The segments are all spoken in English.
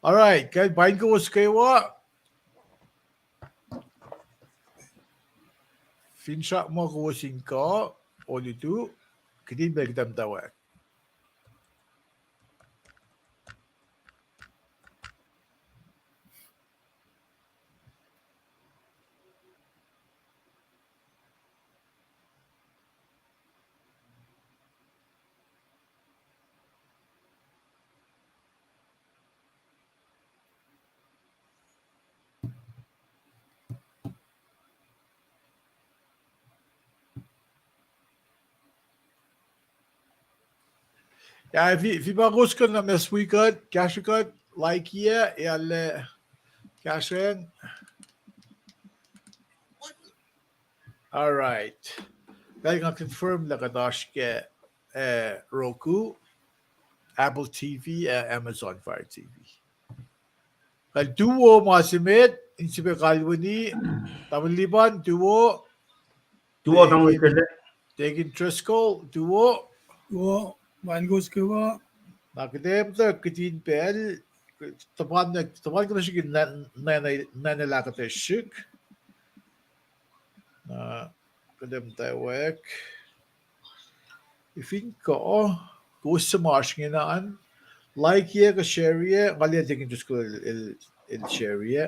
All right, kahit bain ko was kayo finshot mo ko was ko o dito kiti begdam tawag. Ja, vi bara ruskar när med sweekat, kashikat, like yeah, eller kashen. All right. Dahil nga confirm na kadashke Roku, Apple TV, Amazon Fire TV. Kal duo masimit, insibe kalwani, tamaliban duo. Duo tang kede. Tegin Triscoll duo. Duo Vangos kawa. Nakadem ta kitin pel. Tapan ko na siya nanalakate shik. Kadem tawag. Ifin ko, gusto marshingin like ye ka share ye, kaliya tegin Triscoll il share ye.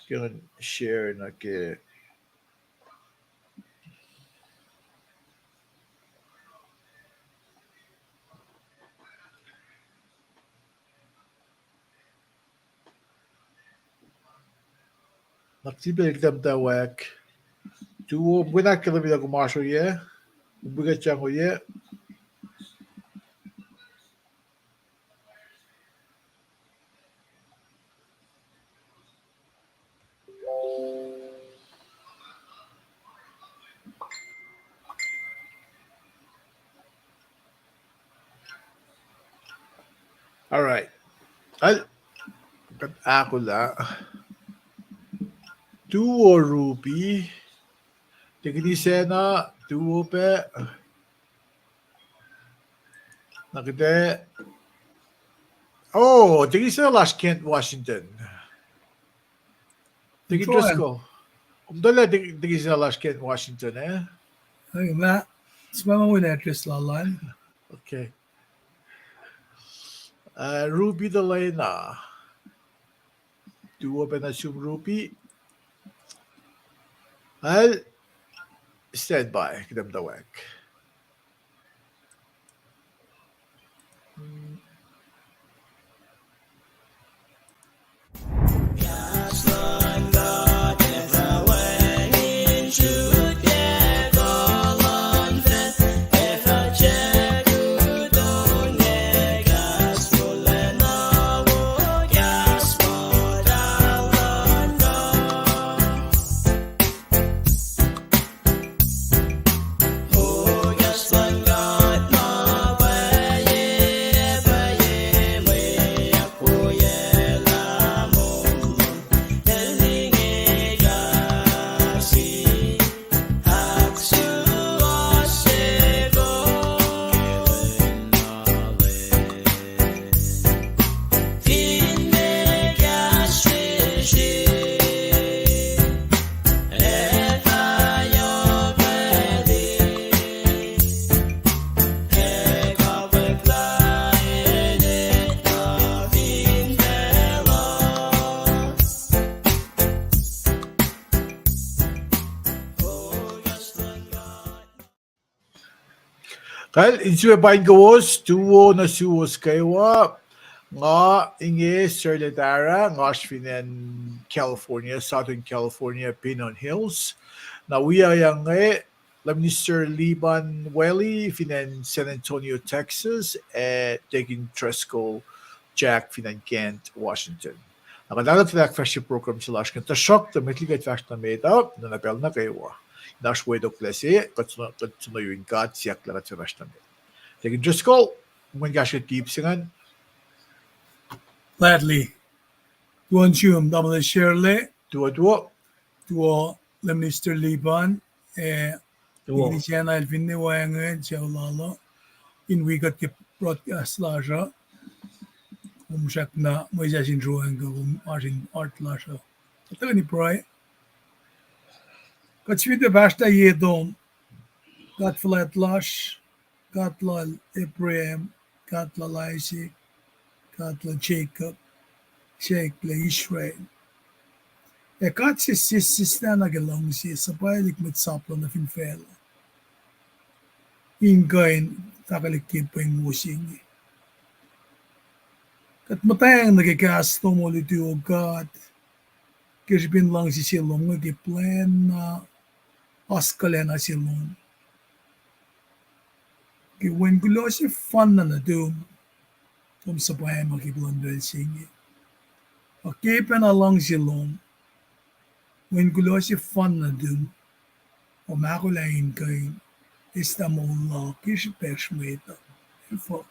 Can share na ke naktibel tawag. Duo buena que vida como acho ye. Buga chango ye. All right. Ako la. Duo Ruby. Tigni sena. Duo pe. Nakite. Oh, tigni sena last Kent, Washington. Tigni Driscoll. Umdala tigni sena last Kent, Washington Ay na. Sumama mo na address lalan. Okay. Ruby Delena. Duo pe na sum Ruby. I'll stand by. Kidam tawag. Kaya insibe bain gawos duo na suos kaywa nga inge Serletara nga finan California, Southern California, Pinon Hills. Na wiya yang Minister Liban Welly finan San Antonio, Texas, Tegin Triscoll Jack finan Kent, Washington. Nakadalat fashion program sila kan ta shock the mitligat fashion na made up na napel na kaywa. Nasz wedok lesi, katsuno yung kat siyak larat sa rest namin. Tegin Driscoll, mwen gasya deep singan. Gladly. Duon chum double share Duo. Duo le Minister Liban. Duo. Ini channel finne wang chow lalo. In we got ke broadcast laja. umshak na may jasin drawing ko asin art lasha. Ito ni Pry. Katswite basta yedom katla lash katla Ephraim katla Isaac katla Jacob Shekla Israel. Katsis na gelong si sapaylik mit saplo na finfel. Ingain takalikip pa yung musing. Kat matayang nagikasto mo liti o God. Kisbin lang si silong nagiplan na askalen na silong. Kiwen gulo si fan na nadum. Tum sapay makiblandal singi. Akipan na lang silong. Wen gulo si fan na dum. O makulain kain. İstanbul'la kişi peşmeydi. Ifo.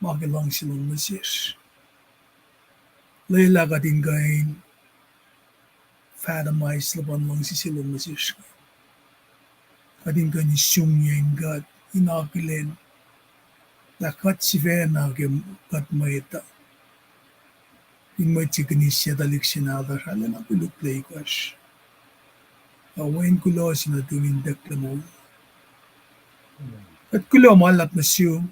Makilang silong nasir. Layla kadingain. Fadamay slaban lang si silong nasir. Kadingain isyungyen gad. Inakilen. Lakat si vena kem kat mayta. Ingmay chikanisya dalik sinadar. Halan ako luklay kwash. Awain kulo sinadumindak lamol. At kulo malap na siyo.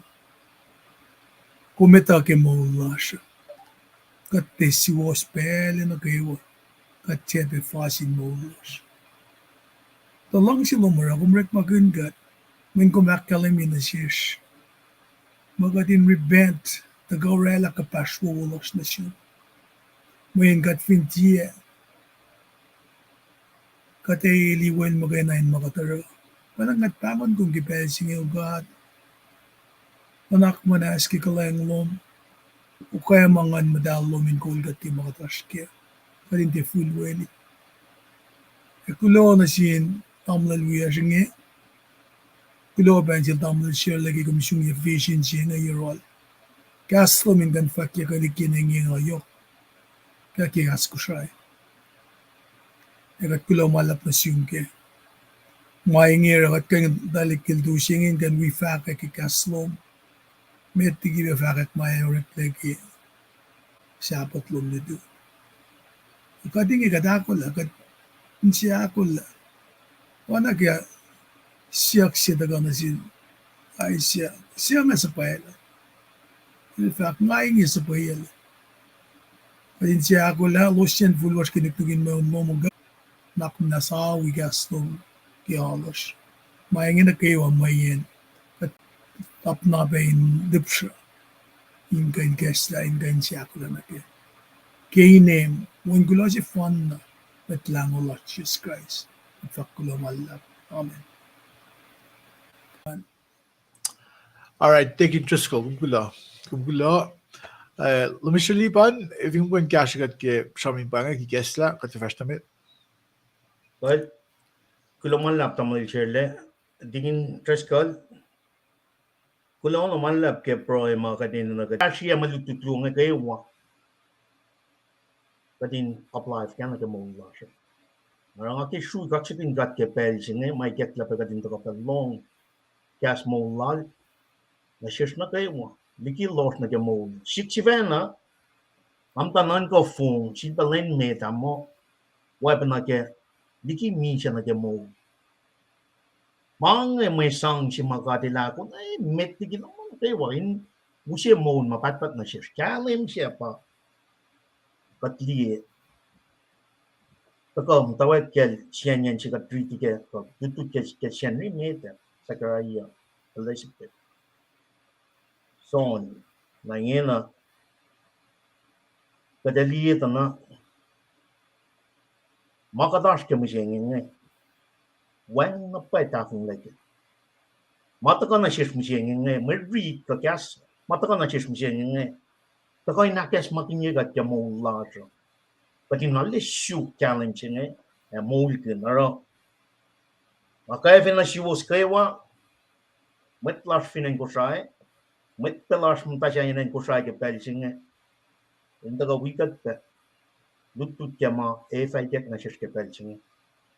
Kumita ke mola siya. Kat te siwo spele na kayo. Kat chepe fasin mola siya. Talang si lumara kumrek magungat. When kumakalamin na siya. Magatin rebent. Tagawrela kapaswolos na siya. When kat fintiya. Kat ay iliwan maganayin makatara. Panangat paman kung kipelsing yung God. Anak manas ki kalayang lom. O kaya mangan madalom in kolgat ti makataskya. Karin ti full weni. E kulo na sin tamlal wiya singe. Kulo bensil tamlal siya lagi komisyong efficiency na yerol. Kaslo min kan fakya kalikin ng yung ayok. Kaya kikas ko siya. E kat kulo malap na siyong ke. Maingir at kang dalikil do singin kan we fakya kikaslom. Met tigi be fakak maya refleki sapat lom nido. Kadingi kadakol kat siya akol. Wana kaya siyak siya daga na sin ay siya nga sa payala. In fact, ngayon sa payala. Kadin siya akol la losyan fulwas kinitugin mo mga nak nasawi gaslong kialos. Mayangin na kayo ang mayan. Tapna bain dipsha ingan gesla ingan siakula na ke name when gulo si fun na at lang o Lord Jesus Christ at fakulo malap. Amen. All right, thank you, Driscoll. Kumpula. Lumishalipan, if you can cash ke shamin banga ki gesla kat first time. Well, kuloman lap tamal shirle. Dingin Triscoll. Kulo naman lab ke pro e mga kadin na kadin. Siya malututulungan kayo wa. Kadin apply kaya na kamo la siya. Marang ati shu got chitin got ke pel sine may get la kadin to ka long kas mo lal. Na shish na kayo wa. Liki los na kamo. Shikchivena am tanan ko fun si balen me tamo. Wa pa na ke liki mi siya na kamo. Mang may sang si makatila ko ay met tigil naman kayo in musia mo mapatpat na siya kalim siya pa katli takom tawat kel siyan yan siya katriti ke ko tutu ke siyan rin meta sakaraya Elizabeth son na ngena kadali ito na makadash ke mo siya ngene when na pa itafong lagi mataka na siya mo siya ngene may read ka kas mataka na siya mo siya ngene takoy nakes makinyigat ke mo lajo pati nalle shu challenge ne multi naro makaya fina shiwos kaywa met las finen ko sai met pelas mta jainen ko sai ke pelsinge indaga wikat pe lutut kema e fayket na shish ke pelsinge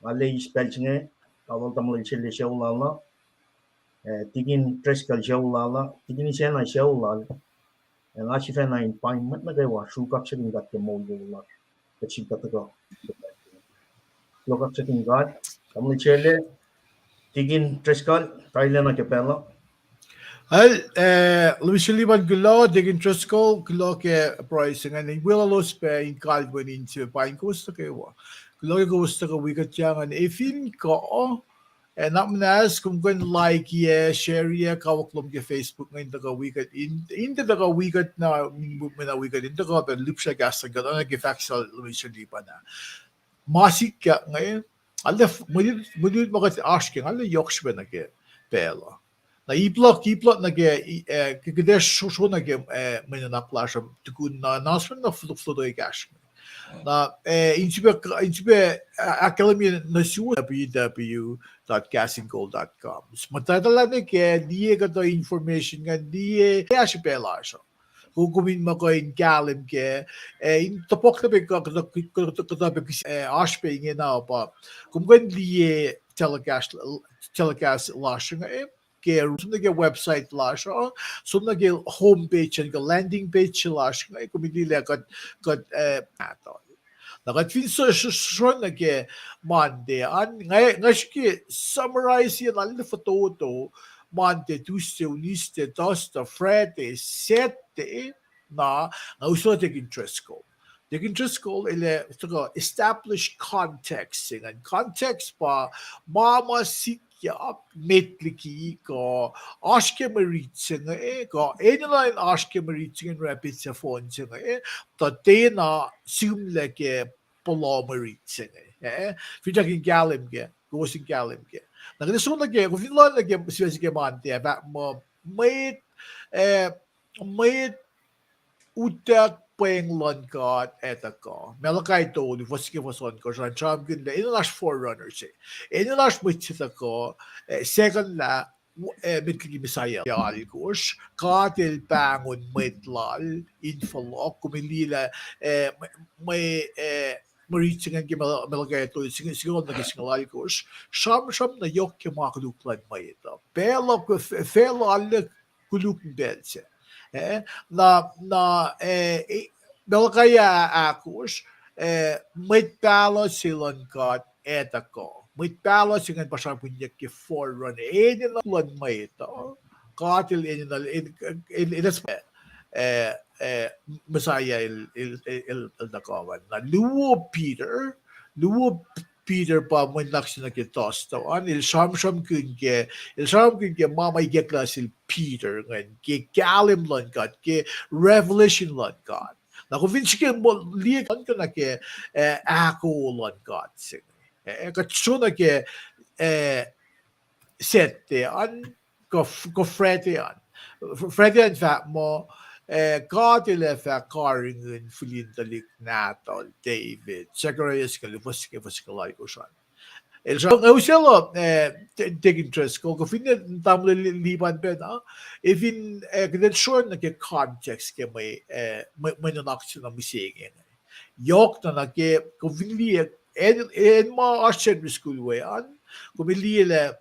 alle is pelsinge awal tamul chille shawlala tigin treskal shawlala tigin sena shawlala nga si fa nine pain mat na gawa sukak sa gat ke mo la ke chi gat go lokak sa gat tamli chele tigin treskal Thailand ke pelo Hal, Luis Liban gulo, dig interest ko, gulo ke pricing, and will los pe in Calvin into buying gusto kayo. Gulo ke gusto ka wikat yang, and if in ko, and not manas kung kan like ye, share ye, kawaklom ke Facebook ngayon daga wikat, in the daga wikat na, mina wikat, in daga, pero lipsya gasa, gano'n na gifaxal Luis Liban na. Masik ka ngayon, alaf, mudit makat asking, ala yoks ba na ke, pelo. Na iplot na ge kede sho na ge men na plaza tukun na nasmen na fludo gash na intibe academy na su www.gasinggold.com matadala ne ke die ga to information nga die ash pela so kukumin mo ko in galim ke in topok na be ko ashpe nge na pa kung die telecast lashing ke sumna ke website lash sumna ke homepage and ke landing page lash ngai kumili le kat ato nakat fin so na ke Monday an ngai ke summarize yan al photo to Monday Tuesday Wednesday Thursday Friday Saturday na uso te interest ko the interest goal ile establish context and context pa mama sikya metliki ko aşke maritsin ko enline aşke maritsin rapid sa phone sin ta tena simle ke polo maritsin fitakin galim ke gosin galim ke nagdesun lagi ko finlan lagi siya ke mante ba mo may may utak penglon got etako. Melakay to ni foske foson ko ran cham gun le in last forerunner se. In last mitchita ko second la mitli misaya ali kush katil pangon metlal infolo kumilila may maritsingan ki melagay to siguro na kisingalal kush sham na yok ke makluklan may ito. Pero felo alle kuluk belse. Na Belkaya akus may palo silang kat etako. May palo singan pasang punya ke forerun. Na plan may ito. Katil inas Masaya il nakawan. Na Luwo Peter pa mo naksi na kitos to an il sham kun ke mama gekla sil Peter ngan ke galim lan kat ke revelation lan kat na ko vinci ke mo liek an na ke ako lan kat sing ka tsuna ke sette an ko frete an fa mo God ile fa karingen flintalik natol David Zacharias kalifoske foskalai ko siya el siya ngauselo take interest ko finne tamle liban pe na even keden sure na ke context ke may nanak siya na misingin yok na ke ko finli en ma ashen school way an ko le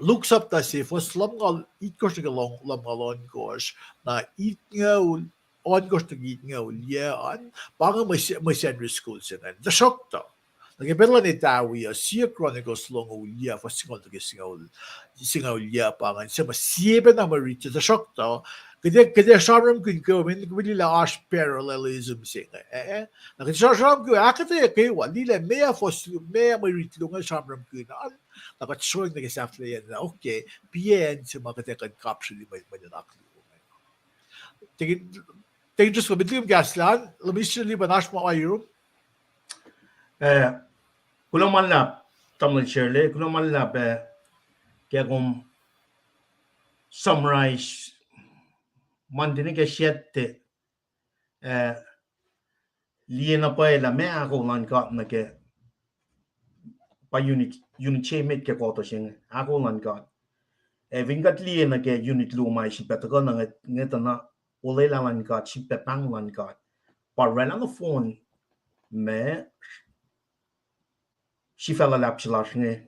looks up ta si fos lamgal it gosh ga long lamgal on gosh na it ngaul on gosh to git ngaul yeah an banga may secondary school sin and the shock to nagibela ni tawi a sia chronicles long ul yeah fos singal to singaul yeah pangan sa masiebe na marita the shock to kaya sharam kun ko min kubili la ash parallelism sing na kaya sharam ko akate kay wali la mea fos mea marita lunga sharam kun nakatsuwag na kisafla yan na okay, PN sa mga katekan capsule may mananakli. Tingin Diyos ko, bitlim gaslan, lumisyon ba nash mo ayun? kulang man la tamli chele kulang man la kaya kung summarize man din ke siete liye na pa la me ako lan kat na ke pa unit chemet ke ko to sing ako lan kat vingat liye na ke unit lu mai si petago na ngeta na ole la lan kat si petang lan kat pa ran on the phone me si fella lap chilash nge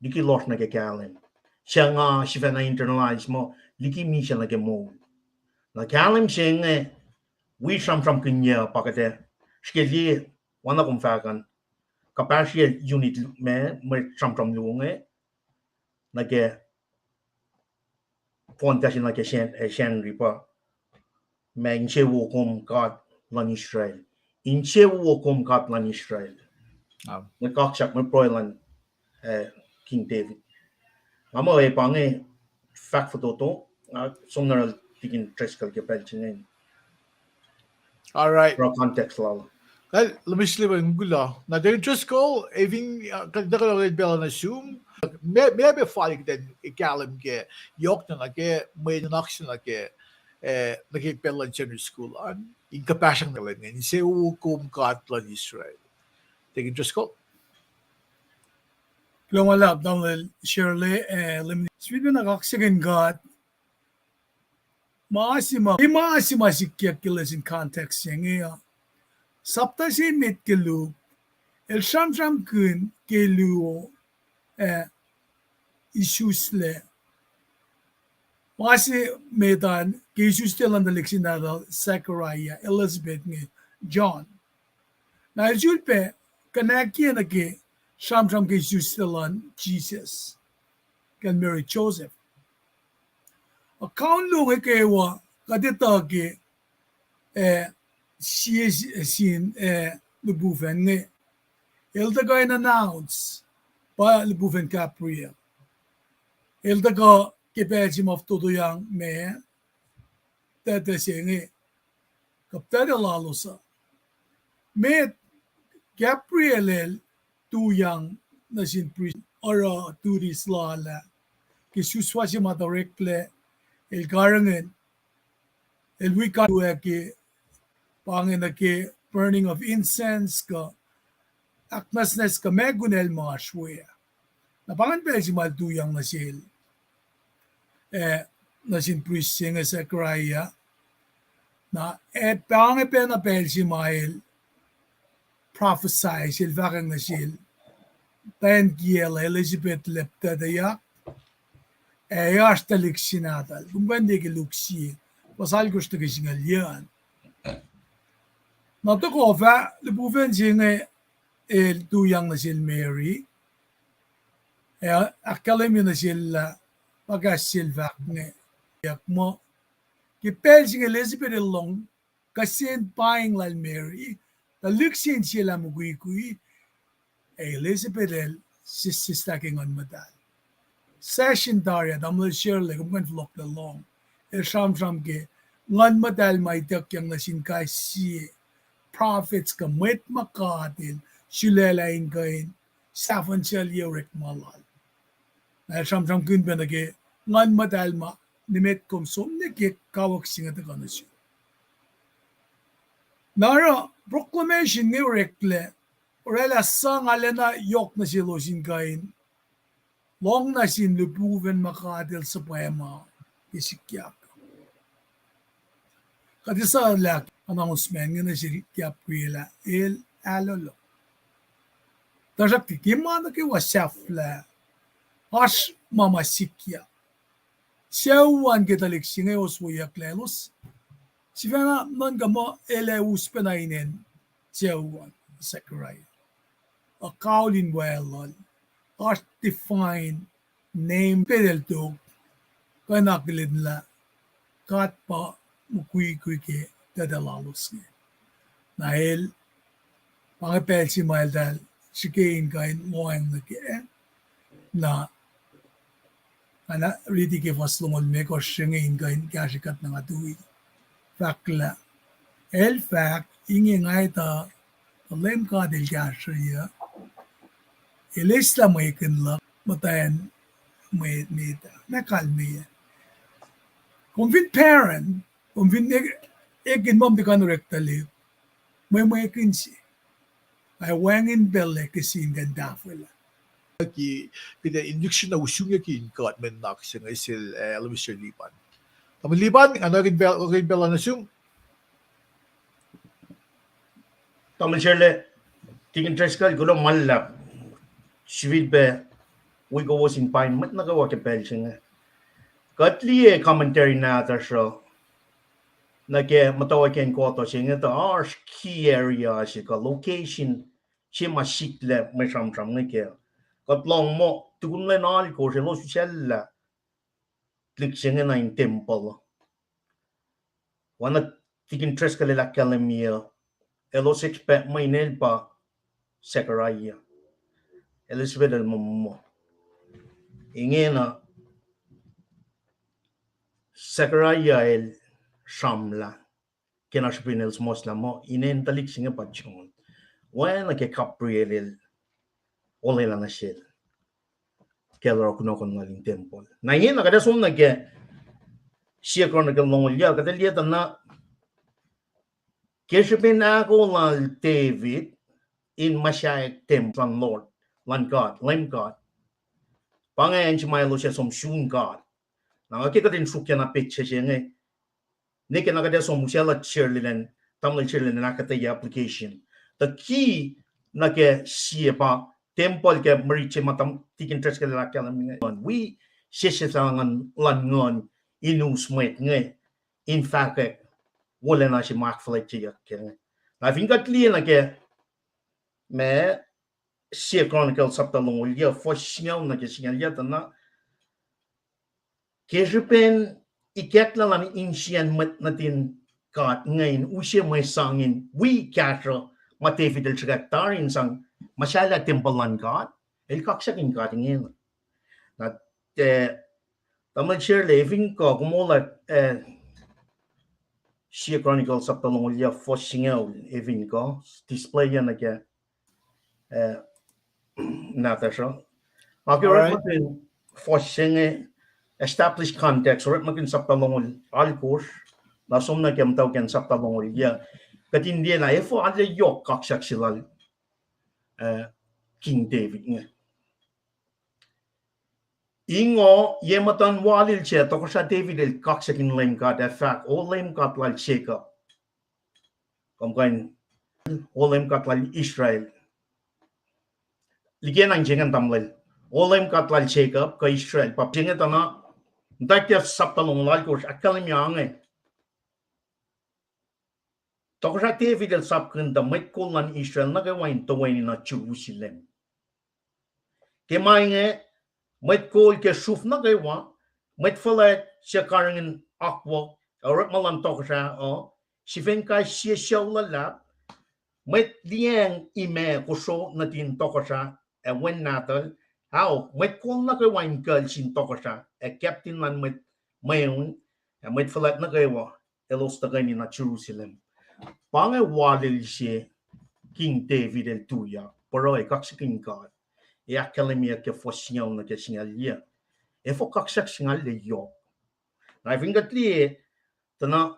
diki losh na ke kalen changa si fena internalize mo liki mi na ke mo na kalim sing we from kinya pakate skeli wana kum fakan capacity unit me from lunge na ke fondation na ke shen ripa me inche wo kum kat lan Israel inche wo kum kat lan Israel me kak chak me proilan King David amo e pange fact for to somnar tikin triskal ke pelchingen All right. pro context law Well, lumis liban gula. Na din just ko, eving kadakalaw bela na zoom. May be falig den ikalam ke yok na ke may naction na ke nakipela general school an incapacity na lang ni se ukum katlan Israel. Tingin just ko. Lumalab daw Shirley lim Sweden nakaksigan got maasima sikyak kilas in context yang sapta si mit kelu el sham kun kelu issues le maasi medan ke issues telan da leksinada Zachariah Elizabeth nge John na julpe kanaki na ke sham ke issues telan Jesus can Mary Joseph account lo ke wa kadita ke sin le bouven ne el da going announce pa le bouven Gabriel el da go ke pejim of todo yang me da senge kapta la losa me Gabriel el tu yang na sin priest or tu ris la ke suswasi ma directly el garangen el wika ke pangin na ke burning of incense ka akmasnes ka megunel mga shwe na pangan pa si maltuyang na sil na sin priest nga Zachariah na pangan pa na pel si mail prophesy sil vakang na sil tayan kiel Elizabeth lepta dayak yaşta liksinatal bumbendeki luksi pasal gusto kisingal yan nato ko fa le buven singe el tuyang na sil Mary akkalemi na sila pagasil vakne yak mo kipel singe Elizabeth long kasin paing lal Mary ta luksin sila mugui Elizabeth el sistaking on madal session daria damla Shirley kumkan flok the long sham ke ngan madal may tak yang nasin si prophets ka met makatil shilelain kain safan shal yorek malal na sham kun benage ngan madal ma nimet kom somne ke kawak singat ka nasyo nara proclamation ni rekle orela sang alena yok na silosin kain long na sin lubuven makadil sa poema isikyak. Kadisa laki announcement nga na si Gabriela el alolo. Tasak tikimana ki wasaf la as mama sikya. Siyawan kitalik singay oswayak lelos. Sivana man gamo ele uspenainen siyawan Zachariah. A kaulin waelol. Art defined name pedal to kanakilin la kat pa mukui ke dadalalos niya. Dahil pangapel si Maldal sikain kain moang na ke na ana ridi ke faslungol me ko singin kain kasikat na ngatuwi. Fakla el fact ingi ngay ta lem ka del kasya Elisla may kinlak, matayan may nita, nakalmi yan. Convin parent, convin ekin mom di ka rektali, may kinsi. Ay wangin belle kasi ganda pala. Ki pida induction na usung ki inkat men nak sing isil Mr. Liban. Taman Liban, ano rin bela na sung? Taman Shirley tikin triskal gulo malap Shvid be we go was in pine mat nagawa ke pelching. Katli commentary na ta show. nage matawaken ko to singa to arsh key area sika location chima shikle me sham nge got long mo tugun nal ko se lo sella klik singa na in temple wana tikin treskale la kalamia elos expect may nel pa Zechariah Elizabeth el mo ingena Zechariah el shamla kena shpinels moslamo inen talik singa pachon wana ke Gabriel el ole la nashel kelro kuno kon ngaling temple na yin na kada sum na ke Shia Chronicle long ya kada lieta na keshpin ako la David in Mashai temple Lord lan God lem God pangayan chimay lo siya som shun God na nga kika din sukya na picture siya nga ni kina kada som siya la cheerleading tamla cheerleading na kata application the key na ke siya pa temple ke mariche matam tikin tres ke la kala we siya sangan lan ngon inus met nga in fact wala na si Mark Fletcher ke na finga clear na ke me Shia Chronicle sabta long ya fo signal na ke signal ya na Kejupen iketla lan insyan mat natin kat ngayon usya may sangin we katra matefidel secretarin sang masyala timbalan kat el kaksakin kat ngayon na tamad share living ko kumula Shia Chronicle sa talong ulya fosingaw evin ko display yan na kaya natasha Alright. makin fosingaw established context or makin sa talong alcohol na somna kem tau ken sa talong ya katin dia na efo ada yok kaksak silal King David nga ingo yematan walil che to sa David el kaksakin lem ka the fact all lem ka lal sheka kom kain all lem ka lal Israel ligyan ang jengan tamlel all lem ka lal sheka ka Israel pa jengan tana dakya saptalong lal ko akalim yang Toksa David el sapkun da met kolan Israel na gawain tawain na Jerusalem. Ke mainge met kol ke shuf na gawa met falat siya karangin akwa or malam toksa o sifen ka siya shawla lap met liang ime kuso natin toksa e wen natal how met kol na gawain kal sin toksa e captain lan met mayon e met falat na gawa elos tagani na Jerusalem. Pange walil siya King David el tuya, pero e kaksaking God. E akalimia ke fosinyaw na ke singal liya. E fo kaksak singal le yo. Na fingat liye, tana,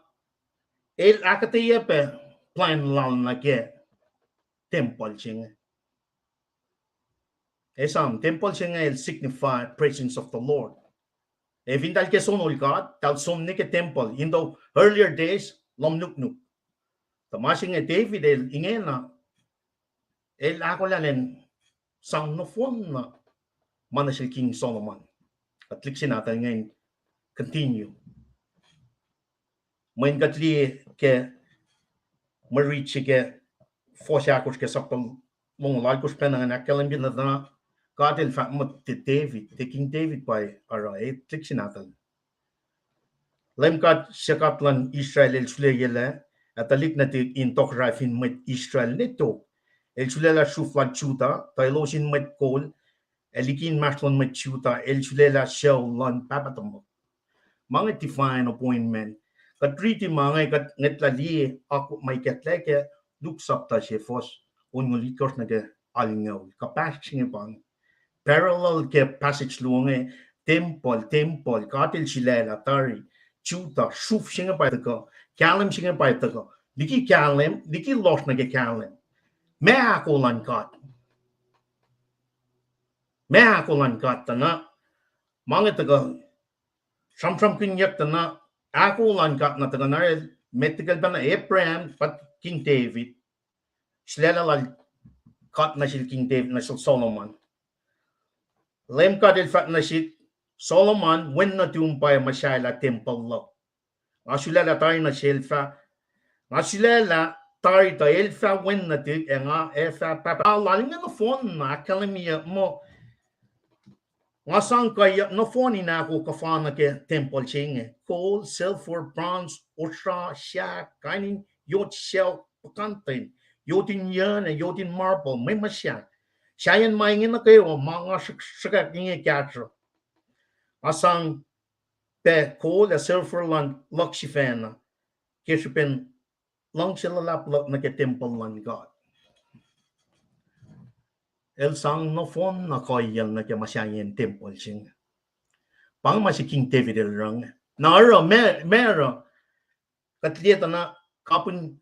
el akataya pe plan lal na ke temple singa. E sam, temple singa el signify presence of the Lord. E vindal ke sonol God, tal som ni ke temple. In the earlier days, lom nuk. Tamasing e David el ingena el ako lalen sang no form na manasil King Solomon. At liksin natin ngayon continue. Main katli ke marichi ke fosyakos ke sapang mong lagos penangan akalam bin na katil fa mat David, King David by ara et liksin natin. Lemkat syakatlan Israel el suleyele atalik natin in tokrafin met Israel neto. El sulela shuflat chuta, tailosin met kol, elikin maslon met chuta, el sulela shawlan papatamok. Mga divine appointment. Katriti mga kat netlali ako may katleke luksapta siya fos unulikos na ke alingaw. Kapas siya pang parallel ke passage luonge temple katil silela tari chuta shuf siya pa ito kalem siya pa ito diki kalem diki los na ke kalem me ako lan kat na mga taga sam kinyak na ako lan kat na taga na medical ba na Abraham pat King David sila lal kat na si King David na si Solomon lem kat il fat na si Solomon when na tumpay masyala temple lo Ngasulela tayo na shelfa. Ngasulela tayo tayo elfa wen na tig nga elfa papa. Laling na phone na kalamia mo. Nga sang kaya no phone na ako kafana ke temple ching. Coal, silver, bronze, ultra, sha, kainin, yot shell, pakantin. Yotin yan and yotin marble, may masya. Shayan maingin na kayo, mga sakak niya katro. Asang pe coal, silver lang, lakshifan. Kishipin lang sila laplak na ke temple lang God. El sang no phone na koyan na ke masyayan temple ching. Pang masih King David el rang. Naro mero katlieta na kapun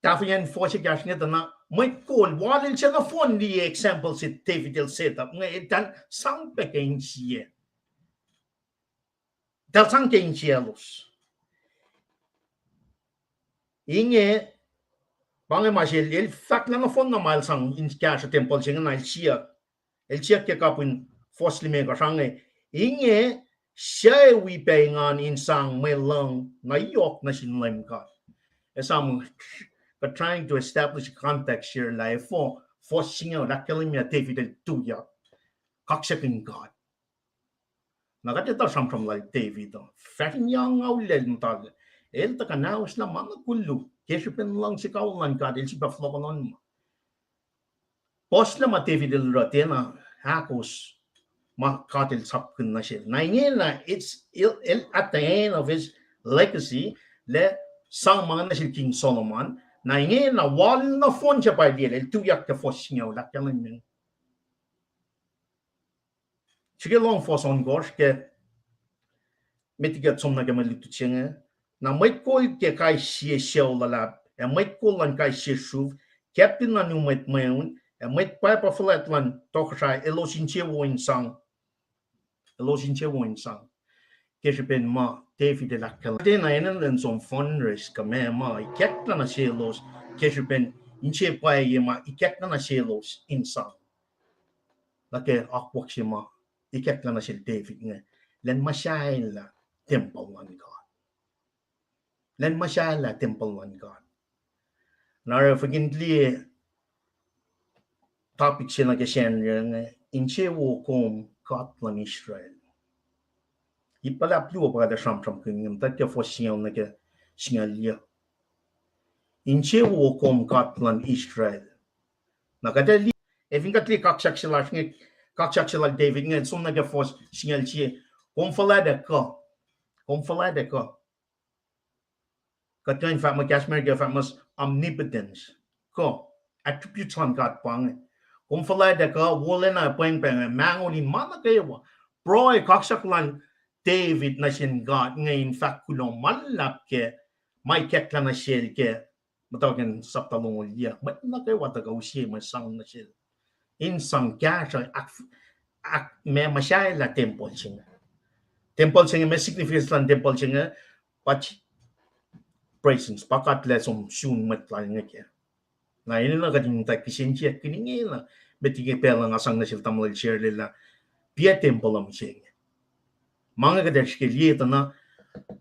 tafian force gas niya na may cool walil siya na phone di example si David el setup ngay dan sang peking siya. Dal sang king cielos. Inge pang masih el fact na phone na mal sang in cash temple siya na el siya ke kapun force lime ka sang inge siya wipengan insang may lang na yok na sinlem ka. Esam trying to establish a context here like for singaw na kalimya David el tuya kaksaking God. Nakatita from like David fatin yang awlel mtag. El ta kanaos na mga kulu kesupin lang si kaulan God el si baflokonon mo. Pos na David el ratena hakos makatil sapkin na siya. Na na it's at the end of his legacy le sang mga na si King Solomon na na wal na phone siya pa dia el tuyak ka fos niya la kalan min. Sige long fos on gosh ke mitigat som na gamalutu siya na may kol ke kai siya siya la e may kol lan kai siya shuv captain na numet mayon e may pa flat lan toksa elosin siya woin sang elosin siya woin sang kasi pen ma David la kala de na enen som fundraise ka me ma iket na selos kasi pen inche pa ma iket na selos insang lake akwak siya ma iket na sel David nga len masyahin la temple one God len masyahin la temple one God nara forgintli topic siya na kasyan nga inche wo kom Katlan Israel ipala pluo para sham kingdom takke fo sian na ke singalia inche wo kom Katlan Israel nakadali evinga kli kakshakshila David ngen som na ke fo singalchi kom falada ka katkan fama kashmir ke famas omnipotence ko attributes on God pang kom falada ka wolena peng mangoli mana kayo pro kakshaklan David na sin God ngayon fact kulong malap ke may ketla na siya ke matawagan sa talong liya mat na kayo wata ka usiya masang na siya insang kaya ak may masyaya la temple siya may significance lang temple siya but presence pakat la som shun matla nga kaya na yun na kading tayo kisinsiya kiningi na betigay pela nga sang na siya tamal share lila pia temple am siya mga kadesh ke liye na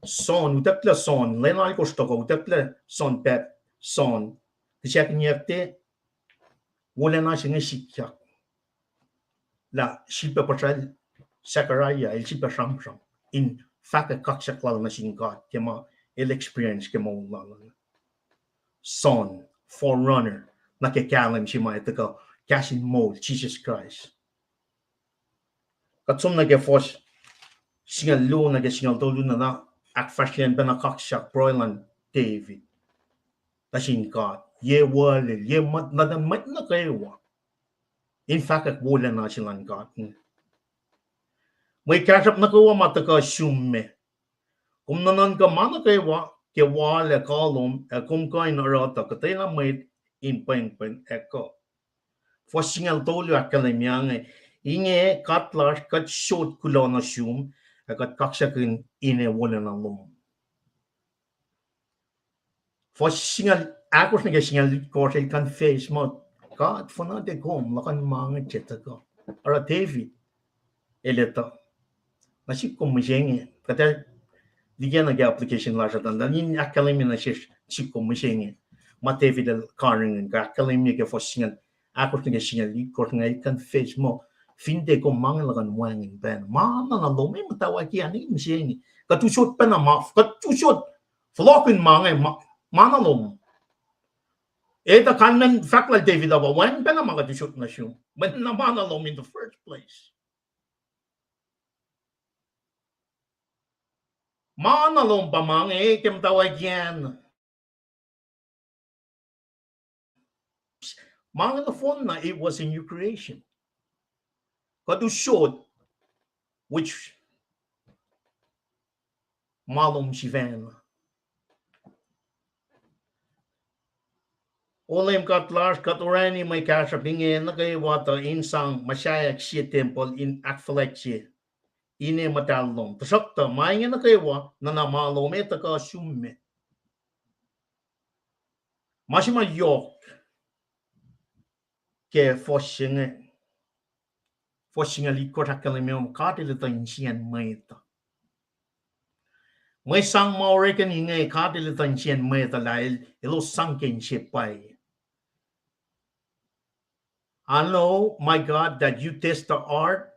son utakla son lenal ko stoko utakla son pep son tisyak nyerte wala na siya sikya la shipa patral sakaraya el shipa shamsham in fact kaksaklal na sin God kema el experience kema ulala son forerunner nakikalam siya maitaka kashin mo Jesus Christ katsum nagefos singal lu na singal tolu na ak fashion pa na kaksak proilan David tasin God ye wale ye mat na kayo in fact ak wala na silang God may kasap na kawa mataka shumme kung nanan ka mana kayo ke wale kalom kung kain na rata katay na may in pen eko for singal tolu ak kalimyang inge katlas kat short kulona shum akat kaksakin ine wala na lum. For singal akos na singal korsel kan face mo God for na de kom lakan mga cheta ko. Ara David eleta. Nasip ko mjenge kata Ligyan na application la siya tanda. Nin academy na siya chiko mo siya ma David Carning ka academy ka for singan. Ako tinga singan likot nga ikan face mo. Finde ko mangalagan wangin ben. Mana na lo may matawa kiya ni siya ni. Katusot pa na ma katusot. Flokin mangay mana lo. Eta kanmen fakla David aba wan pa na mga katusot na siya. But na mana lo in the first place. Mana lo pa mangay kem tawag yan. Mga na phone na it was a new creation. Katusot which malum shivan. Olem katlar katurani may kasapingin na kayo wata insang masyayak siya temple in akfalekshi. Ine matalong. Tasakta may na kayo na namalom ita ka summe. Masima yok ke foshinge. Foshinge likot hakalimem katilita insyan mayta. May sang maurekan ingay katilita insyan mayta dahil ilo sangkin siya pay. I know, my God, that you test the heart,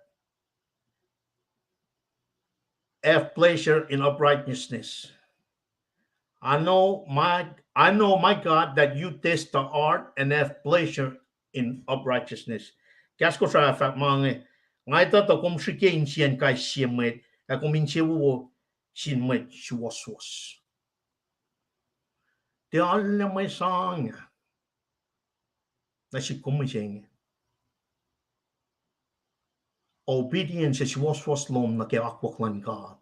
have pleasure in uprightness. I know, my God, that you test the heart and have pleasure in uprightness. Qu'est-ce que ça fait, mange? Ngai ta to kom shike in chien kai chiemet, a kom in chewo chinmet chwas. De alle my sang. Na shi kom chien. Obedience is was lom na ke akwaklan God.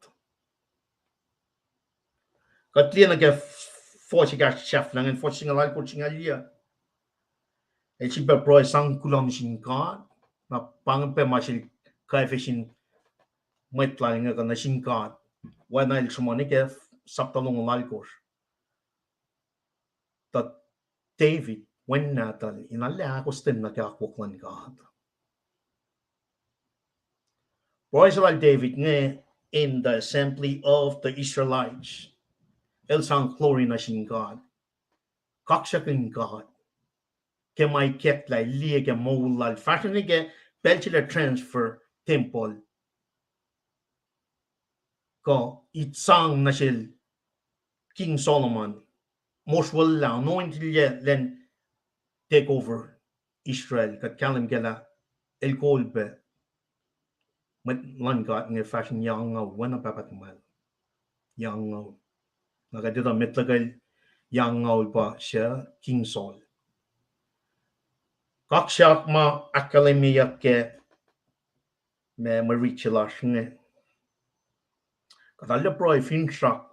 Katlina ke forsiga chef lang en forsinga lal coaching alia. E chi be pro sang kulam sin God na pang pe masil kai fishin met planning ka na sin God. Wa na il sumani ke saptalong lal coach. That David when natal in alla akosten na ke akwaklan God. Royal David in the assembly of the Israelites. El sang glory na sin God. Kaksakin God. Ke may ket lai liye ke moulal. Fashion ke belchile transfer temple. Ko it sang na sil King Solomon. Most well lang no intilye len take over Israel. Kat kalim gela el kolbe. Met lan God nge fashion yang ngaw wana papat mal. Yang ngaw. Nakadita metlagal yang ngaw pa siya King Saul. Kakshak ma akademiyak ke me marichilash nge. Kadalya pro finshak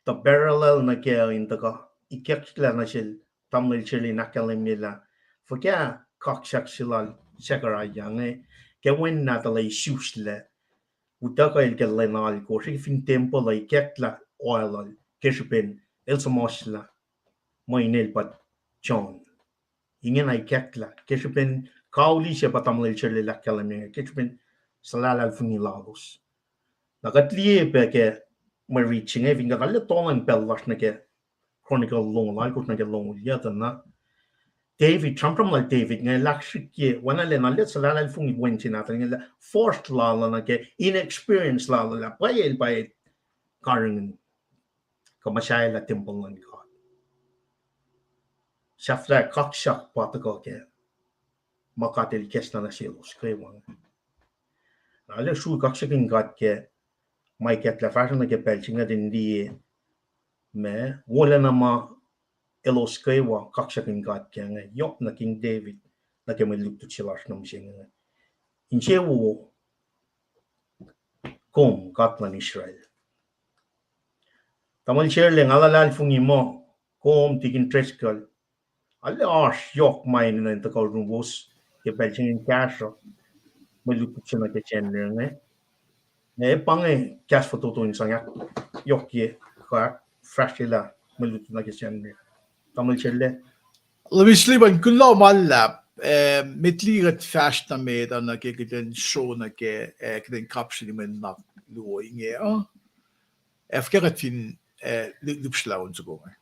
the parallel na ke in taka ikekla na sil tamil chili na akademila. Forget kakshak silal sekaraya nge. Ke wen natalay shusle. Utaka il ke lenal ko si fin tempo la ikekla oilal. Keshupin elsa mosla moinel pat John. Ingen ay kekla. Keshupin kauli siya patamlil chile la kalame. Keshupin salala alfuni lagos. Nakatliye pe ke mariching e vinga kalle tolan pellas na ke chronicle long lagos na ke long yata na David trampram la David ngay lakshikye wana le na let salala alfuni wenti na ngay forced lala na ke inexperienced lala la payel by karingen Kamashaya la temple ng God. Shafla kakshak patako ke makatil kes na silos kaiwang. Nala shu kakshak in God ke may ket la fashion na ke pelching na din di me wala na ma elos kaiwa kakshak in God ke nga yok na King David na ke may lukto chilash na msing nga. Inchewo kom katlan Israel. Tamal shirling alalal fungi mo kom tikin treskal. Alle arsh yok main na inta kau rumbos ke pelching in cash malutuk siya na ke channel ne. Ne pange cash photo to insang yak yok ye ka fresh la malutuk na ke channel. Tamal shirle. Labisliban kunlaw malap mitligat fast na med na ke den show na ke den caption men na luo inge Efter fin lupslagen så går.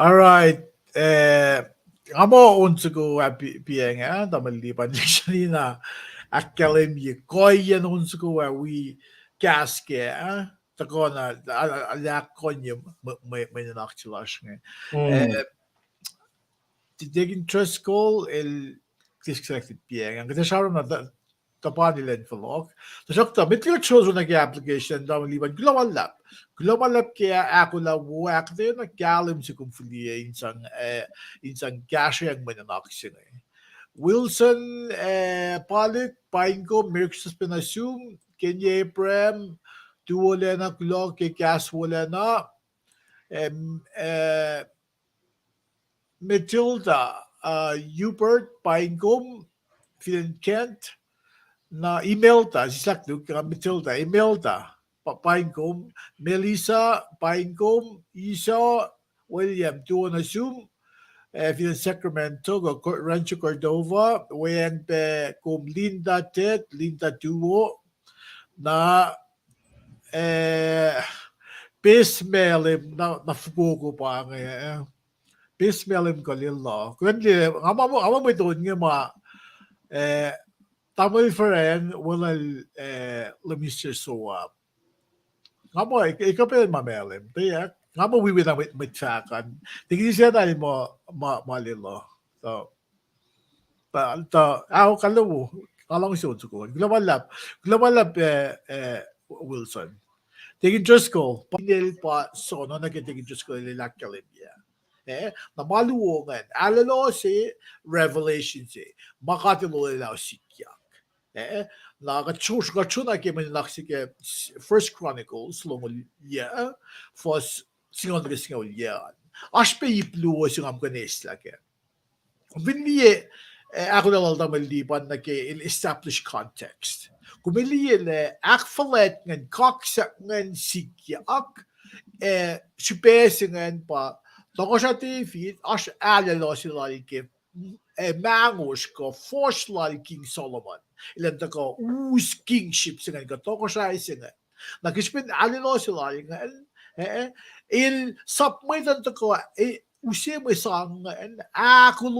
All right. Amo unsa ko pienga da maliban dictionary na academy ko yan unsa ko we gaske ta ko na ala konyo may nakchilash nga. Digin trust call el disconnected pienga. Kasi siya na tapos nila info. Tapos ito, may choose na application da maliban global lab. Global lab kaya ako la work din na galim sa kumfuliya insang gasya ang mananakisin Wilson Palit Painko Merks Pinasum Kenya Prem Tuwala na klog kay Gas wala na Matilda Hubert Painkom Phil Kent na email ta si Slack ka Matilda email ta Painkom, Melissa, Painkom, Isa, William, doon na Zoom, via Sacramento, Rancho Cordova, wayan pe kum Linda Ted, Linda Duo, na pismelim na fugo pa nga pismelim ko lilo. Kundi, ama mo doon nga tamil friend, wala lumisir suwap. Ngamo ikaw pa mamelim. Kaya ngamo wiwi na mitsakan. Tingin siya tayo mo malilo. So ako kalawo. Kalang siya ko. Global lab Wilson. Tingin Diyos ko. Pinil pa sono na tingin Diyos ko nilakalim niya. Namaluwongan. Alalo si Revelation si. Makatilo nila si Kyak. Nakachuna ke naksike First Chronicles lomulya fos singon singon Ashpe ipluo singam kanesla ke. Vinliye ako na lalda maliban na ke in established context. Kumiliye le akfalet ngan kaksa ngan sikyak supesingen pa tokosati fit ash alalo sila ke mangos ko force King Solomon. Ilan ko kingship singan ko to ko siya singan. Nakispin alilo sila ngan il submitan to ko usi mo sang ako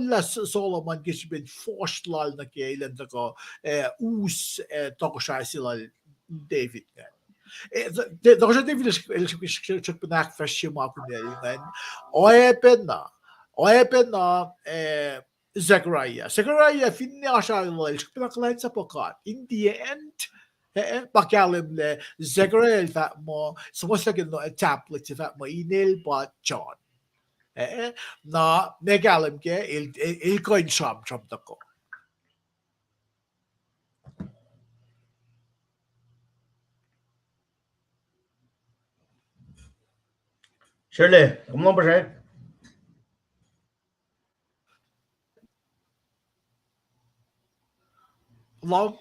la Solomon kispin force na ke ilan ko to ko siya sila David ngan. Doch siya David siya pinakfresh siya mga kunyayin. Oepen na Zechariah. Zechariah, finniya siya pinakalain sa pokat. In the end, Pakalim le Zechariah fat mo sumasagin no a tablet fat mo email but John. Na megalim ke il coin shop ko. Shirley, come on, Bashar. Long?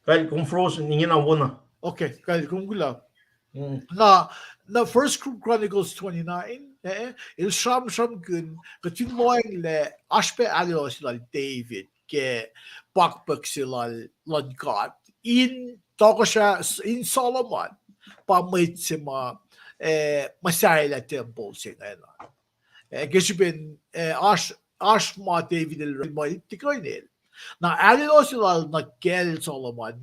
Kyle, kung frozen, hindi na wala. Okay, kaya kung gula. Na First Chronicles 29, il sham gun katuloy le ashpe alio sila David ke bakbak sila God in toko siya in Solomon pamit si masaya temple siya gesibin ash ma David el mo tikoy nil na alio sila nagkel Solomon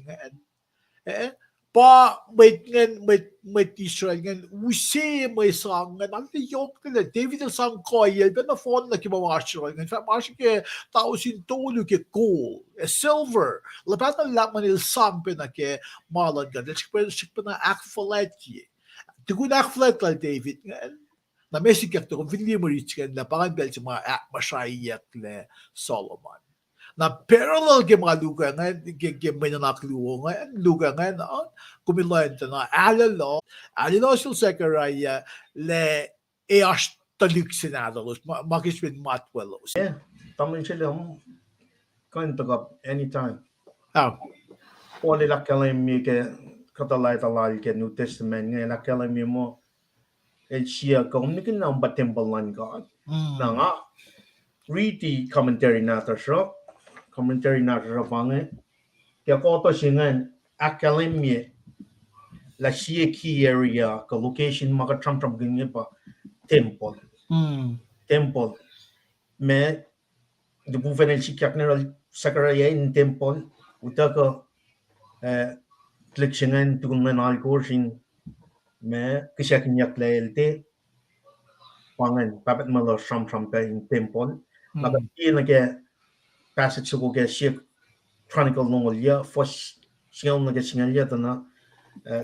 pa met Israel ngan usi may sang ngan ang yok nila David ang sang koyel ben na phone na kibawa Israel ngan fa mas ke tao sin tolu ke gold silver labat na lakman il sang ben na ke malan gan let's na akfalet ye tugun akfalet la David ngan na mesik yak to vinli mo rich kan la pangan bel sa mga mashayak le Solomon na parallel ke mga lugar nga may nanakluwo nga lugar nga na kumilenta na alalo sil Zechariah le eash talik sinadalos makiswin matwelos. Yeah, taman sila kain tagap anytime. Poli lakkalay mi ke katalay talay ke New Testament nga lakkalay mi mo siya kung nikin na batembalan God. Na nga read the commentary natin siya. Commentary natin sa pangai. Kaya ko ito singan academia la siya key area ka location maka tram ganyan pa temple. Temple. Me de buvenel si kakneral Zechariah in temple uta ka kliksingan tukong manalko sin me kisya kinyak laelte pangan papat malo tram ka in temple. Maka na kaya passage ko kaya siya Chronicle nungolya first singaw na singalya na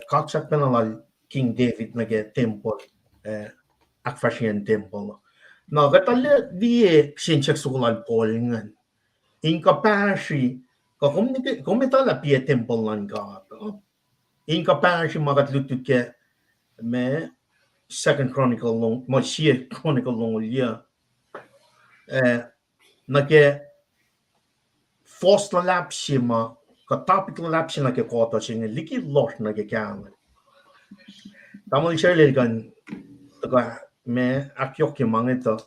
kaksak penalal King David na temple akfashian temple na katala di sinchak sukulal Paul ngan inkapashi ka kumitala pia temple lan ka inkapashi magatlutut ke me Second Chronicle nung mo siya Chronicle nungolya na ke First lapsi ma ka topic lapsi na ke kota singa liki lot na ke kama. Tamo Shirley kan taga me akyok ke mangito.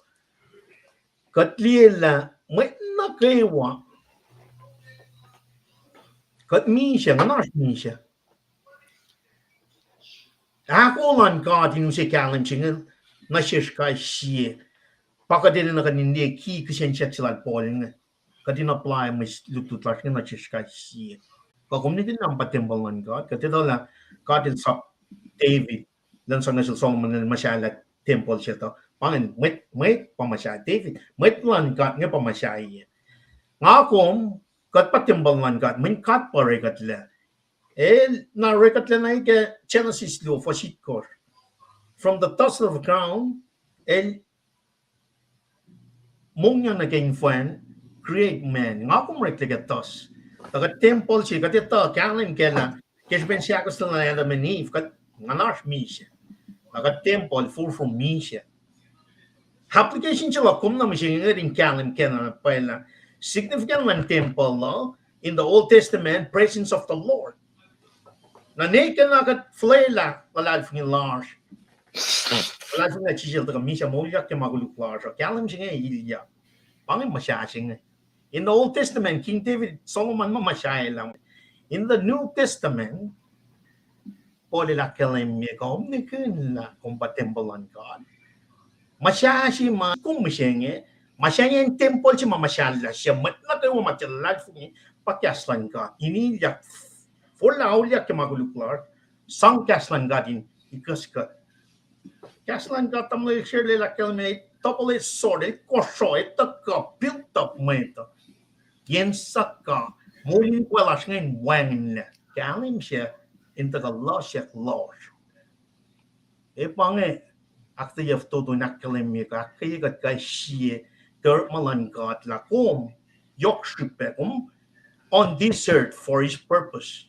Katliela may na kaywa. Kat misha nganas misha. Ako lan ka tinu se kalan singa na shishka siye. Pakadin na kanindi ki kisen chexilat polling. Kati na apply mas lutut laki na chishka siya. Kung hindi na patimbalan God, kati daw la katil sa David, dan sa nasil Solomon na masyala temple siya to. Pangin, may pamasya David, may plan God nga pamasya iya. Nga kung kat patimbalan God, may kat pa rekat la. Na rekat la na ika Genesis law for shitkor. From the dust of the ground, mong yang naging fan, create man. Nga kung rekligat tos. Taga temple siya, kat ito, kanin kena, kasi ben siya gusto na yan naman ni, kat nganas mi siya. Taga temple, full from mi siya. Application siya, kung naman siya nga rin kanin kena, pala, significant man temple, no? In the Old Testament, presence of the Lord. Na neka na kat flayla, walad fingin large. Walad fingin na chisil, taga mi siya, mulyak yung maguluk large. Kanin siya nga ilya. Pangin masyasing in the Old Testament, King David, Solomon mamasyahe lang. In the New Testament, polila kalimye ka, umnikun na compatible God. Masyashi ma, kung masyenge, masyenge yung temple siya mamasyala siya, matla kayo matyalal fungin, pakyaslan ka. Iniyak, fula uliyak yung maguluklar, sang kyaslan ka din, ikas ka. Kyaslan ka, tamla shirley la kalimye, topple sword, kosho, taka, built up mo ito. Yen saka, muling kwalas ngayon, wangin na. Kalim siya into the loss siya loss. Pange akte yaf todo nakalim mi ka kaya kat kay siya malan kat la yok shipe on this earth for his purpose.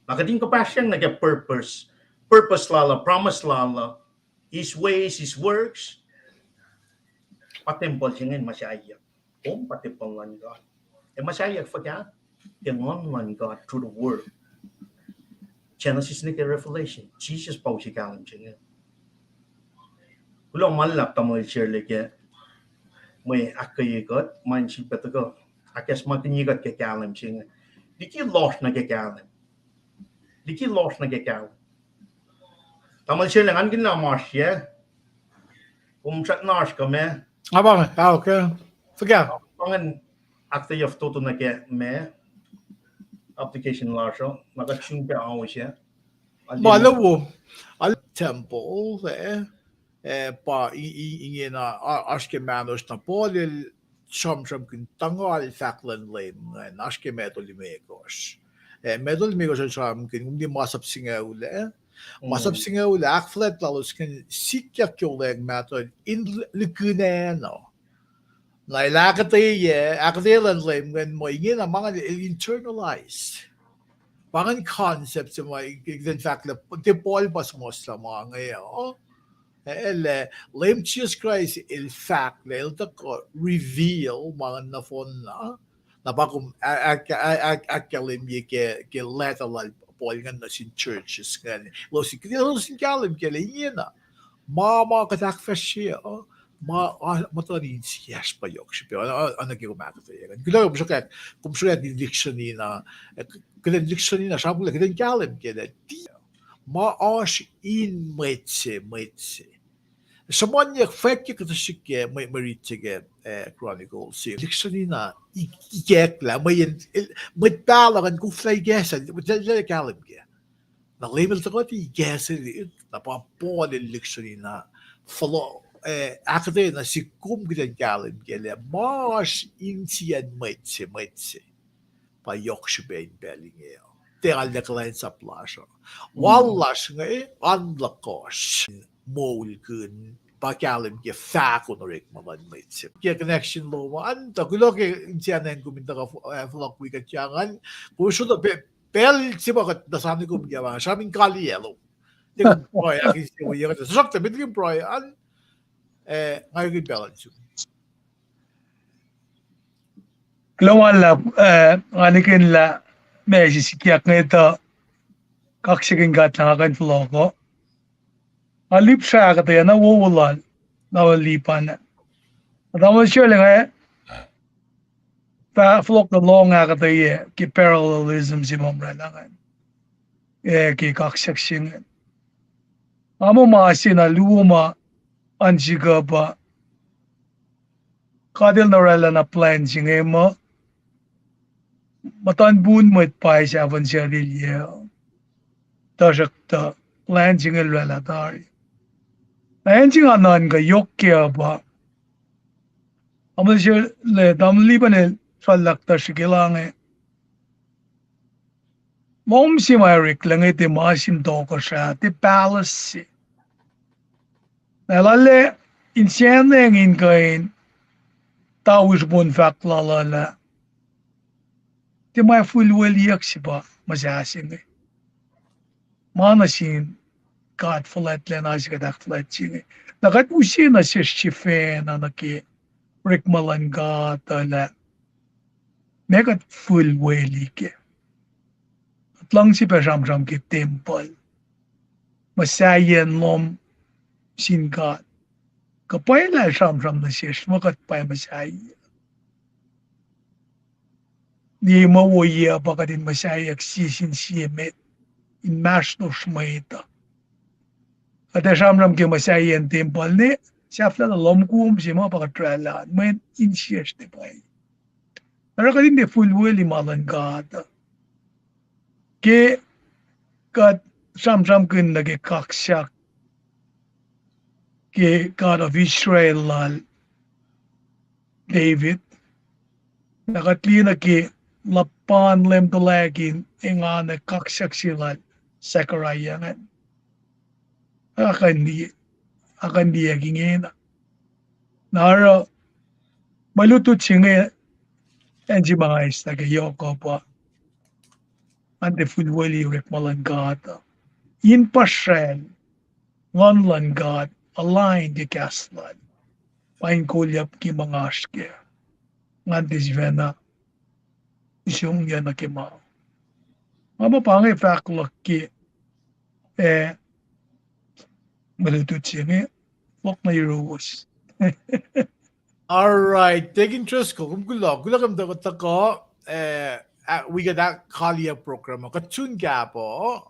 Makating ka pa siyang nag-purpose. Purpose lala, promise lala, his ways, his works, patimpol siya ngayon masyayak. Patimpol lan God. Masyayak fa ka, kingon lan God through the word. Genesis ni Revelation, Jesus pa siya kalam siya ngayon. Kulang malap tamoy siya lagi, may akayigot, man siya patago. Akas makinyigot ka kalam siya ngayon. Di ki lost na ka kalam. Di ki lost na ka kalam. Tamal siya lang, angin na mas siya. Sat nas ka me. Abang, okay. Forget. Pangan akte yaf toto na ke me. Application larsho. Nakachung ka ako siya. Malawo. Al temple pa ingin na aske manos na polil som kun tangal faklan lem aske medol imegos. Medol imegos som kun hindi masap singa ule. Masap singa ule akflet lalos kan sikya kyoleg matod in likuneno. Na ilakatay akdelan lem kan mo ingin na mga internalized. Pangan concept sa mga in fact la tipol pas mo sa mga ngayon. Lem Jesus Christ in fact la ko reveal mga nafon na bakum akalim ye ke letter la pol nga sin churches kan lo sin kalim ke lena mama katak fashiya matarin siyas pa yok siya ano ginawa ko yan kilo kung siya dictionary na kaya dictionary na sabi lang kaya kalim kaya maash in metse sa mga fake kita siya may maritige chronicles dictionary na ikek la may talagan kung fly gesa may kalim kaya na label sa koti gesa na pa dictionary na follow akde na si kum kita kalim kaya maash in siyan metse pa yok siya ben belinge tegal de klein sa plasha wallas nga anlakos mol kun pa kalim ke fako no rek maman metse ke connection lo anta kulo ke insianen kuminta ka flok wi ka changan kuso do pel si bakat da sami kum ya ba saming kali yelo tingin boy akis ko ya ka sakta bitin boy an ngayon balance Global ngalikin la medyo sikiyak ngito kaksikin gat lang akan floko. Alip siya kata na wuwulan na walipan. At ang siya lang pa flok na long kata ki parallelism si mamra langan. Ki kaksak singin. Amo maasin na luma anjiga ba kadil na rela na plan singin mo matan bun mo pa siya van siya rilye tasak ta plan singin rela tari plan singin anan ka yok kya ba amo siya le dam liban salak ta sigilang mom si Myrick lang iti masim to ko siya ti palace nalale insyende ngin kain tawis bon faklalala ti may fulweliyak si ba masasin manasin kat flat lena si kadak flat sing nakat usin na si chife na naki rikmalan ka tala megat fulweli ke at lang si pasamsam ki temple masayan lom sin kat kapay la samsam na siya makat pay masayan ni mawaya baka din masayak sisin siyemet in mas no shmaita. At asamram ke masayan temple ne siya na lomkum si mga pakatralan may insiyas de pay. Pero ka din de full well imalan gata. Ke kat samsam kun nage kaksak ke God of Israel lal David nakatli na ke lapan lem talagin ingane kaksak silat sakarayangan akan di agingena nara malutut singe enji mga isda yoko pa ante fulwali rekmalangata in pashen ngonlangat align di kaslan pain kulyap ki mga aske ngantis vena isyong yan na kima mama pange faklak ki malutut singe wak na iruwas Alright, taking interest ko kung gulo kam dapat ako we got that Kalia program ko tune gapo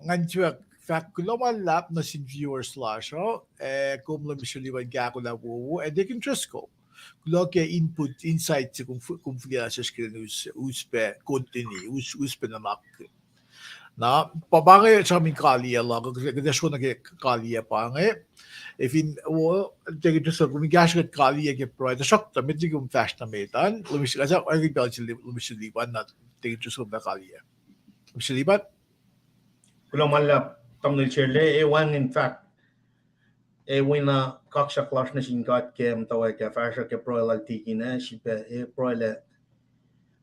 ngantua fact gulo malap na sin viewers slash kung lo misaliwan ga ko la wo taking interest ko gulo ke input insight kung fila sa screen uspe continue uspe na mak na pabangay sa aming Kalia lang kasi ko na Kalia pange if in wo take it so gumigas kat kali ke pro the shock damit gum fast na metan lumis kasi ay belgium lumis liban na take it so na kali lumis liban kulo malap tamnil chirle one in fact wina kaksha clash na singat kem tawa ke fasha ke pro la tikina sipe pro le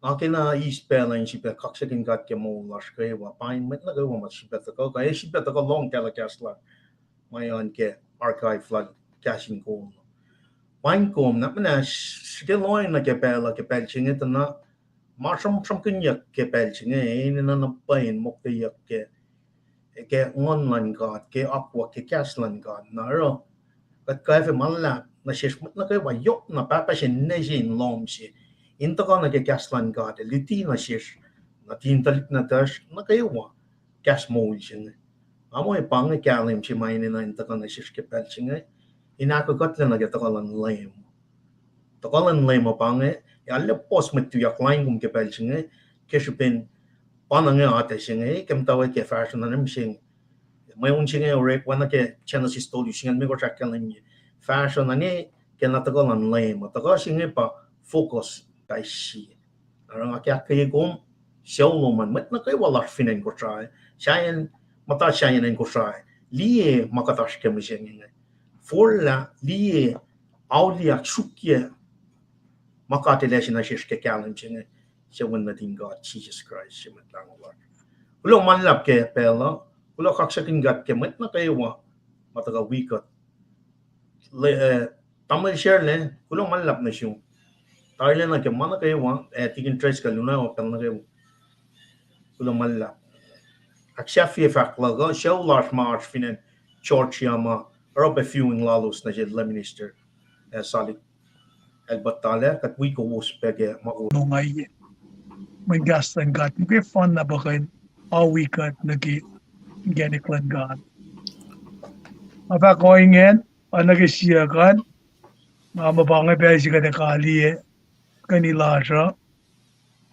akina ispel and sipe kaksha kingat ke mo lashke wa pain met na go ma sipe ta ko ka sipe ta ko long telecast la my on ke archive flood caching ko pain ko na na ske loin na ke pela ke pel chinge ta na ma som kinyak ke pel chinge na na pain mo ke yak ke online god ke aqua ke caslan god na ro kat ka fe malla na shesh mut na ke wa yok na pa pa shin ne jin lom shi in to na ke caslan god liti na shesh na tin talit na tash na ke wa cas mo shin amo e pang ke alim chi mai ne na in to na shesh ke pel chinge ina ko got na ke to lan lem to lan lem mo pang e alle pos met tu yak line kum ke pel chinge ke shupin panang ate shinge kem tawe ke fashion na mshing may un shinge rek wana ke channel si stolu shinge me go track kan ni fashion na ni ke na to lan lem to go shinge pa focus kai shi arang akya ke gom xiao lo man met na kai wala finen ko try shayen mata shayen en ko try li makatash ke mshing for la li aulia chukye makate leshin na shish ke kalim shinge siya na din God, Jesus Christ, siya matlang Allah. Kulo manlap ke pela, kulo kaksakin gat ke mat na kayo wa, mataga wikot. Tamal share le, kulo manlap na siya. Tayo na ke mana kayo wa, tigin trace ka luna o pel na kayo. Kulo manlap. Aksya fiye fakla ga, siya ulas march finen church yama, robe fewing lalos na siya la minister, salik. El batale, kat wiko wos pege mago. nungay may gastan gat may fun na bakin awi kat nagi geniklan gat apa koingen anagi siya kan mabangay pesi ka kali kanila siya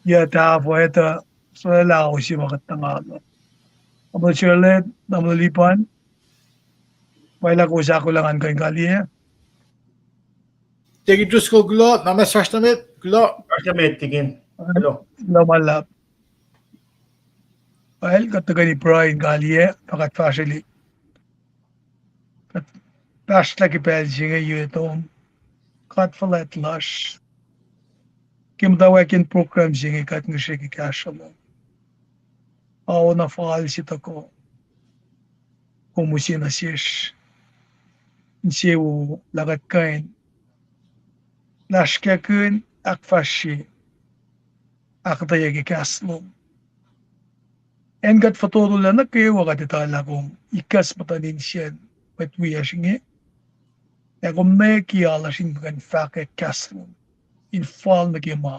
ya ta po ito so lao si makatangalo amo chile namalipan wala ko sa ko lang kan kali take it ko gulo na mas fast na met gulo Asya may tigin. Hello. lamalap well katagani Brian kali pakat fasili Best like a singa ito kat falet lush. Kim daw akin program singa kat nga siya kikasya mo. Ako na faal sita ko. Kumusi na siya. Siya wo lagat kain. Lash kaya kun ak fashi. Ak daya kikaslo. En kat fatoro lang na kayo wakatitala kong ikas matanin siya. Matwiya singa. Ako may kiyala sin bagan fake kasmo in fall na gima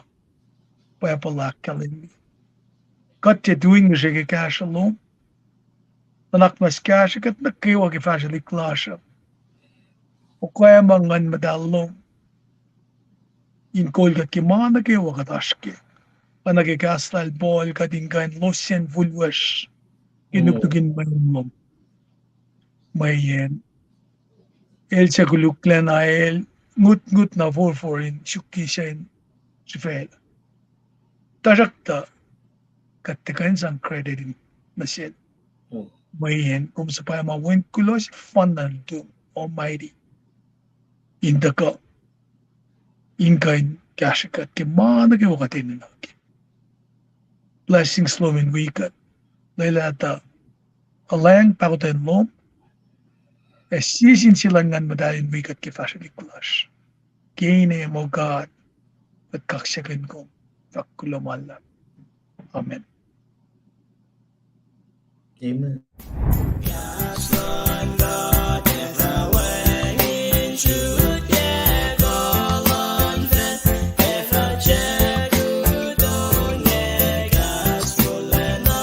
pa palak kalin. Kat te doing siya ke kasha lo. Tanak mas kasha kat nakiwa ke fasha li klasha. O kaya mangan madalo. In kol kat kima nakiwa kat aske. Panagikastal ball katingkan losen vulwash. Inugtugin mayunmom. Mayen. El sa kuluklan ay el ngut na for in shuki siya in sifel. tarakta katikain sang crediting masin. Mm. Mayin kung supaya mawin kulos fanan to Almighty. Inda ka inkain kashikat ki mana ki wakatin na ki. Blessings lomin wikat. Lailata alayang pakutin lom. Sisin silangan madayin wikat ki fashion kulas. Kine mo God at kaksyakin ko. Fakulamala. Amen. Amen.